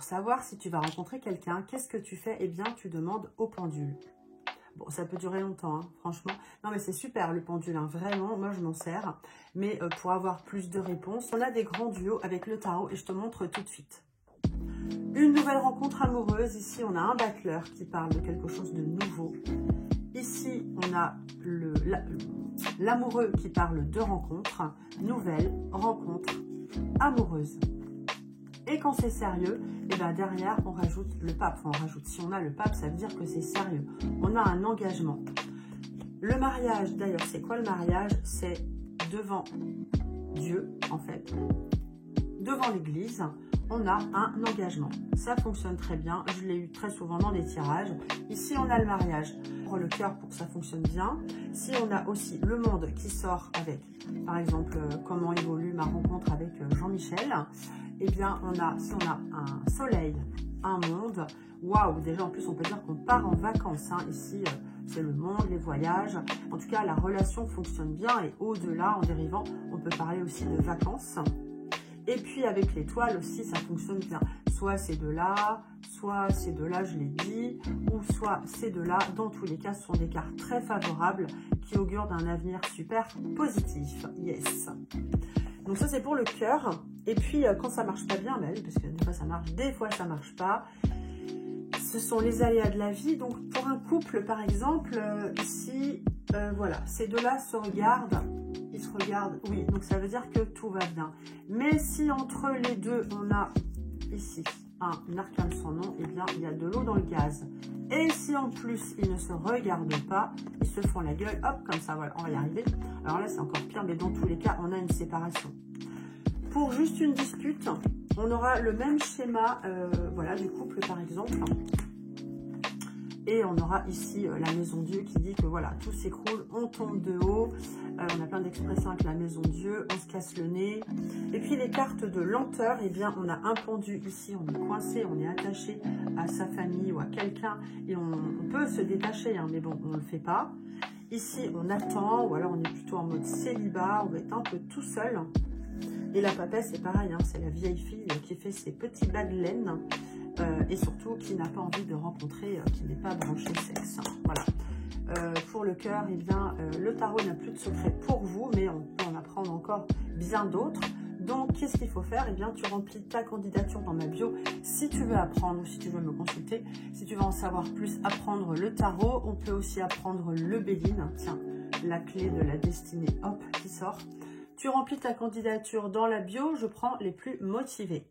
savoir si tu vas rencontrer quelqu'un, qu'est-ce que tu fais? Eh bien, tu demandes au pendule. Bon, ça peut durer longtemps, hein, franchement. Non, mais c'est super, le pendule, hein, vraiment, moi, je m'en sers. Mais pour avoir plus de réponses, on a des grands duos avec le tarot et je te montre tout de suite. Une nouvelle rencontre amoureuse. Ici, on a un battleur qui parle de quelque chose de nouveau. Ici, on a l'amoureux qui parle de rencontre, nouvelle rencontre amoureuse. Et quand c'est sérieux, et bien derrière, on rajoute le pape. Enfin, on rajoute, si on a le pape, ça veut dire que c'est sérieux. On a un engagement. Le mariage, d'ailleurs, c'est quoi le mariage? C'est devant Dieu, en fait. Devant l'église, on a un engagement. Ça fonctionne très bien. Je l'ai eu très souvent dans des tirages. Ici, on a le mariage. Pour le cœur, pour que ça fonctionne bien. Si on a aussi le monde qui sort avec, par exemple, comment évolue ma rencontre avec Jean-Michel, eh bien, si on a un soleil, un monde, waouh, déjà en plus, on peut dire qu'on part en vacances. Hein. Ici, c'est le monde, les voyages. En tout cas, la relation fonctionne bien et au-delà, en dérivant, on peut parler aussi de vacances. Et puis avec l'étoile aussi, ça fonctionne bien. Soit c'est de là, soit c'est de là, je l'ai dit, ou soit c'est de là. Dans tous les cas, ce sont des cartes très favorables qui augurent d'un avenir super positif. Yes. Donc ça, c'est pour le cœur. Et puis, quand ça marche pas bien, bah oui, parce que des fois ça marche, des fois ça marche pas. Ce sont les aléas de la vie. Donc pour un couple, par exemple, ici, voilà, ces deux-là se regardent. Ils se regardent, oui, donc ça veut dire que tout va bien. Mais si entre les deux, on a ici un arcane sans nom, eh bien, il y a de l'eau dans le gaz. Et si en plus, ils ne se regardent pas, ils se font la gueule, hop, comme ça, voilà, on va y arriver. Alors là, c'est encore pire, mais dans tous les cas, on a une séparation. Pour juste une dispute, on aura le même schéma, voilà, du couple, par exemple. Et on aura ici la maison Dieu qui dit que voilà, tout s'écroule, on tombe de haut. On a plein d'expressions avec la maison Dieu, on se casse le nez. Et puis les cartes de lenteur, eh bien on a un pendu ici, on est coincé, on est attaché à sa famille ou à quelqu'un. Et on peut se détacher, hein, mais bon, on ne le fait pas. Ici, on attend, ou alors on est plutôt en mode célibat, on va être un peu tout seul. Et la papesse, c'est pareil, hein, c'est la vieille fille qui fait ses petits bas de laine. Et surtout qui n'a pas envie de rencontrer, qui n'est pas branché sexe. Voilà. Pour le cœur, eh bien, le tarot n'a plus de secret pour vous, mais on peut en apprendre encore bien d'autres. Donc, qu'est-ce qu'il faut faire? Eh bien, tu remplis ta candidature dans ma bio. Si tu veux apprendre ou si tu veux me consulter, si tu veux en savoir plus, apprendre le tarot. On peut aussi apprendre le Béline. Tiens, la clé de la destinée, hop, qui sort. Tu remplis ta candidature dans la bio. Je prends les plus motivés.